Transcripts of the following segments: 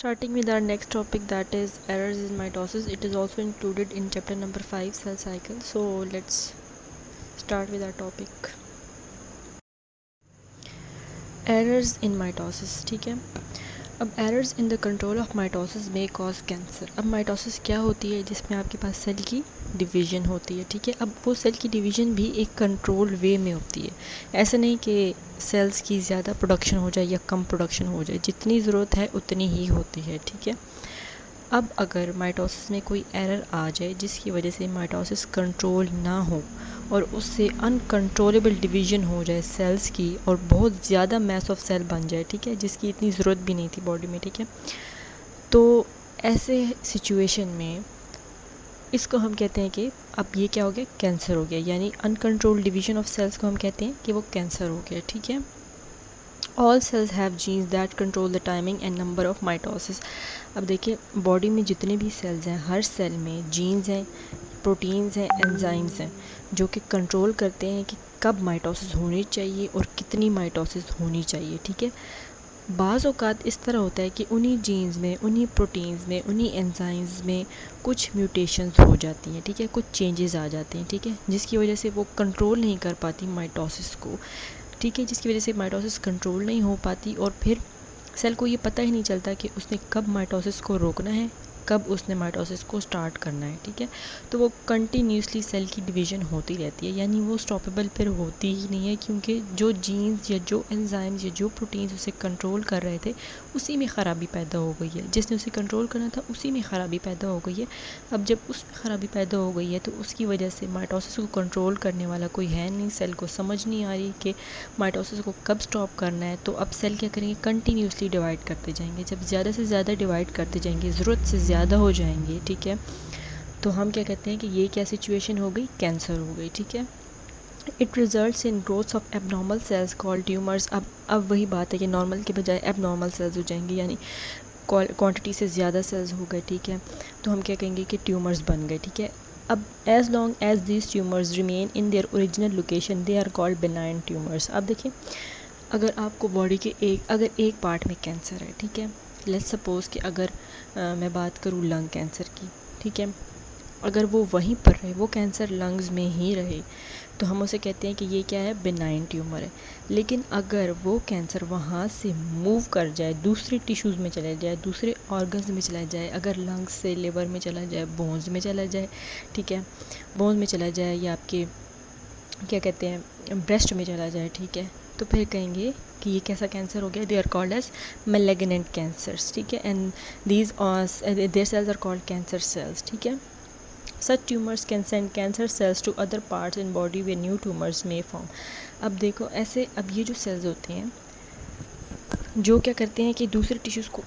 Starting with our next topic, that is errors in mitosis. It is also included in chapter number 5, cell cycle. So let's start with our topic. Errors in mitosis. ठीक है, अब errors in the control of mitosis में cause cancer. अब mitosis क्या होती है? जिसमें आपके पास सेल की डिवीज़न होती है। ठीक है, अब वो सेल की डिवीज़न भी एक कंट्रोल वे में होती है। ऐसा नहीं कि सेल्स की ज़्यादा प्रोडक्शन हो जाए या कम प्रोडक्शन हो जाए, जितनी ज़रूरत है उतनी ही होती है। ठीक है, अब अगर माइटोसिस में कोई एरर आ जाए जिसकी वजह से माइटोसिस कंट्रोल ना हो और उससे अनकंट्रोलेबल डिवीज़न हो जाए सेल्स की और बहुत ज़्यादा मैस ऑफ सेल बन जाए, ठीक है, जिसकी इतनी ज़रूरत भी नहीं थी बॉडी में, ठीक है, तो ऐसे सिचुएशन में इसको हम कहते हैं कि अब ये क्या हो गया? कैंसर हो गया। यानी अनकंट्रोल्ड डिवीज़न ऑफ सेल्स को हम कहते हैं कि वो कैंसर हो गया। ठीक है, all cells have genes that control the timing and number of mitosis. अब देखिए, बॉडी में जितने भी सेल्स हैं, हर सेल में जीन्स हैं, प्रोटीन्स हैं, एंजाइम्स हैं, जो कि कंट्रोल करते हैं कि कब माइटोसिस होनी चाहिए और कितनी माइटोसिस होनी चाहिए। ठीक है, बाज़ औक़ात इस तरह होता है कि उन्हीं जीन्स में, उन्हीं प्रोटीन्स में, उन्हीं एंजाइम्स में कुछ म्यूटेशंस हो जाती हैं। ठीक है, कुछ चेंजेस आ जाते हैं। ठीक है, जिसकी वजह से वो कंट्रोल नहीं कर पाती माइटोसिस को। ठीक है, जिसकी वजह से माइटोसिस कंट्रोल नहीं हो पाती और फिर सेल को ये पता ही नहीं चलता कि उसने कब माइटोसिस को रोकना है, कब उसने माइटोसिस को स्टार्ट करना है। ठीक है, तो वो कंटिन्यूसली सेल की डिवीज़न होती रहती है, यानी वो स्टॉपेबल फिर होती ही नहीं है, क्योंकि जो जीन्स या जो एंजाइम्स या जो प्रोटीन्स उसे कंट्रोल कर रहे थे उसी में ख़राबी पैदा हो गई है। जिसने उसे कंट्रोल करना था उसी में ख़राबी पैदा हो गई है। अब जब उसमें ख़राबी पैदा हो गई है तो उसकी वजह से माइटोसिस को कंट्रोल करने वाला कोई है नहीं। सेल को समझ नहीं आ रही कि माइटोसिस को कब स्टॉप करना है, तो अब सेल क्या करेंगे? कंटिन्यूसली डिवाइड करते जाएंगे। जब ज़्यादा से ज़्यादा डिवाइड करते जाएंगे, ज़रूरत से ज़्यादा हो जाएंगे, ठीक है, तो हम क्या कहते हैं कि ये क्या सिचुएशन हो गई? कैंसर हो गई। ठीक है, it results in growth of abnormal cells called tumours. अब वही बात है कि नॉर्मल के बजाय एबनॉर्मल सेल्स हो जाएंगे, यानी क्वांटिटी से ज़्यादा सेल्स हो गए। ठीक है, तो हम क्या कहेंगे कि ट्यूमर्स बन गए। ठीक है, अब as long as this tumours remain in their original location they are called benign tumours. अब देखिए, अगर आपको बॉडी के अगर एक पार्ट में कैंसर है, ठीक है, लेट्स सपोज़ कि अगर मैं बात करूँ लंग कैंसर की, ठीक है, अगर वो वहीं पर रहे, वो कैंसर लंग्स में ही रहे, तो हम उसे कहते हैं कि ये क्या है? बेनाइन ट्यूमर है। लेकिन अगर वो कैंसर वहाँ से मूव कर जाए, दूसरे टिश्यूज़ में चला जाए, दूसरे ऑर्गन्स में चला जाए, अगर लंग्स से लिवर में चला जाए, बोन्स में चला जाए, ठीक है, बोन्स में चला जाए या आपके क्या कहते हैं ब्रेस्ट में चला जाए, ठीक है, तो फिर कहेंगे कि ये कैसा कैंसर हो गया? They are called as malignant cancers. ठीक है, and these their cells are called cancer cells. ठीक है, such tumors can send cancer cells to other parts in body where new tumors may form। अब देखो ऐसे, अब ये जो सेल्स होते हैं जो क्या करते हैं कि दूसरे टिश्यूज़ को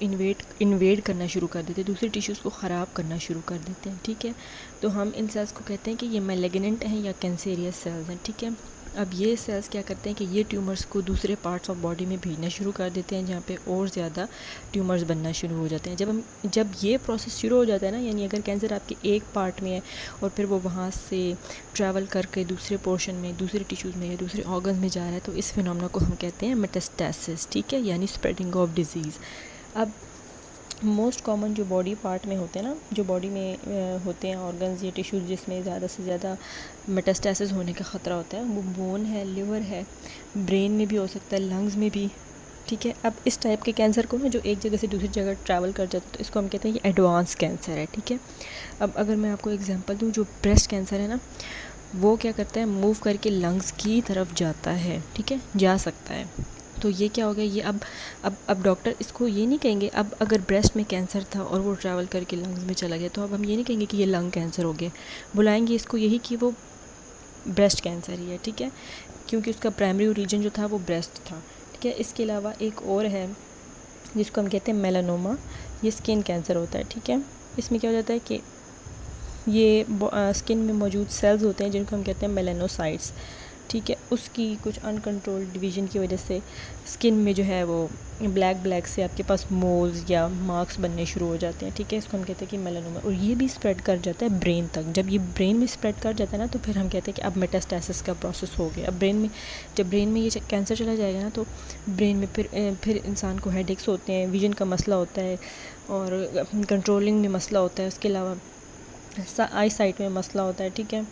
इन्वेड करना शुरू कर देते हैं, दूसरे टिश्यूज़ को ख़राब करना शुरू कर देते हैं। ठीक है, तो हम इन सेल्स को कहते हैं कि ये मैलिग्नेंट हैं या कैंसेरियस सेल्स हैं। ठीक है, अब ये सेल्स क्या करते हैं कि ये ट्यूमर्स को दूसरे पार्ट्स ऑफ बॉडी में भेजना शुरू कर देते हैं, जहाँ पे और ज़्यादा ट्यूमर्स बनना शुरू हो जाते हैं। जब ये प्रोसेस शुरू हो जाता है ना, यानी अगर कैंसर आपके एक पार्ट में है और फिर वो वहाँ से ट्रैवल करके दूसरे पोर्शन में, दूसरे टिश्यूज़ में या दूसरे ऑर्गन्स में जा रहा है, तो इस फिनोमेना को हम कहते हैं मेटास्टेसिस। ठीक है, यानी स्प्रेडिंग ऑफ डिजीज़। अब मोस्ट कॉमन जो बॉडी पार्ट में होते हैं ना, जो बॉडी में होते हैं ऑर्गन्स या टिश्यूज़ जिसमें ज़्यादा से ज़्यादा मेटास्टेसिस होने का ख़तरा होता है, वो बोन है, लिवर है, ब्रेन में भी हो सकता है, लंग्स में भी। ठीक है, अब इस टाइप के कैंसर को ना, जो एक जगह से दूसरी जगह ट्रैवल कर जाता है, तो इसको हम कहते हैं कि एडवांस कैंसर है। ठीक है, अब अगर मैं आपको एग्जांपल दूँ, जो ब्रेस्ट कैंसर है ना, वो क्या करता है? मूव करके लंग्स की तरफ जाता है। ठीक है, जा सकता है। तो ये क्या हो गया? ये अब डॉक्टर इसको ये नहीं कहेंगे, अब अगर ब्रेस्ट में कैंसर था और वो ट्रैवल करके लंग्स में चला गया, तो अब हम ये नहीं कहेंगे कि ये लंग कैंसर हो गया, बुलाएंगे इसको यही कि वो ब्रेस्ट कैंसर ही है। ठीक है, क्योंकि उसका प्राइमरी ओरिजिन जो था वो ब्रेस्ट था। ठीक है, इसके अलावा एक और है जिसको हम कहते हैं मेलानोमा, ये स्किन कैंसर होता है। ठीक है, इसमें क्या हो जाता है कि ये स्किन में मौजूद सेल्स होते हैं जिनको हम कहते हैं मेलानोसाइट्स। ठीक है, उसकी कुछ अनकंट्रोल्ड डिवीज़न की वजह से स्किन में जो है वो ब्लैक से आपके पास मोल्स या मार्क्स बनने शुरू हो जाते हैं। ठीक है, इसको हम कहते हैं कि मेलानोमा, और ये भी स्प्रेड कर जाता है ब्रेन तक। जब ये ब्रेन में स्प्रेड कर जाता है ना, तो फिर हम कहते हैं कि अब मेटास्टेसिस का प्रोसेस हो गया। अब जब ब्रेन में ये कैंसर चला जाएगा ना, तो ब्रेन में फिर इंसान को हेडेक्स होते हैं, विजन का मसला होता है, और कंट्रोलिंग में मसला होता है, उसके अलावा आई साइट में मसला होता है। ठीक है,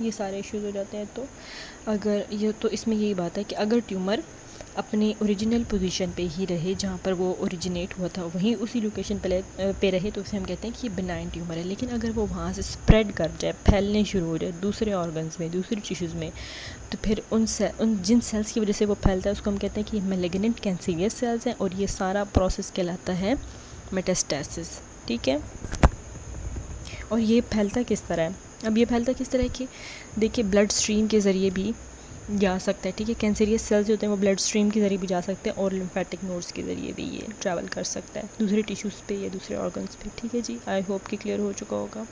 ये सारे इश्यूज़ हो जाते हैं। तो इसमें यही बात है कि अगर ट्यूमर अपनी ओरिजिनल पोजीशन पे ही रहे, जहाँ पर वो ओरिजिनेट हुआ था, वहीं उसी लोकेशन पे रहे, तो उसे हम कहते हैं कि ये बिनाइन ट्यूमर है। लेकिन अगर वो वहाँ से स्प्रेड कर जाए, फैलने शुरू हो जाए दूसरे ऑर्गन्स में, दूसरी टिश्यूज़ में, तो फिर उन जिन सेल्स की वजह से वो फैलता है, उसको हम कहते हैं कि मैलिग्नेंट कैंसरियस सेल्स हैं, और ये सारा प्रोसेस कहलाता है मेटास्टेसिस। ठीक है, और ये फैलता किस तरह है? अब ये फैलता किस तरह है कि देखिए, ब्लड स्ट्रीम के ज़रिए भी जा सकता है। ठीक है, कैंसरियस सेल्स जो होते हैं वो ब्लड स्ट्रीम के ज़रिए भी जा सकते हैं, और लिम्फेटिक नोड्स के ज़रिए भी ये ट्रैवल कर सकता है दूसरे टिश्यूज़ पे या दूसरे ऑर्गन्स पे। ठीक है जी, आई होप कि क्लियर हो चुका होगा।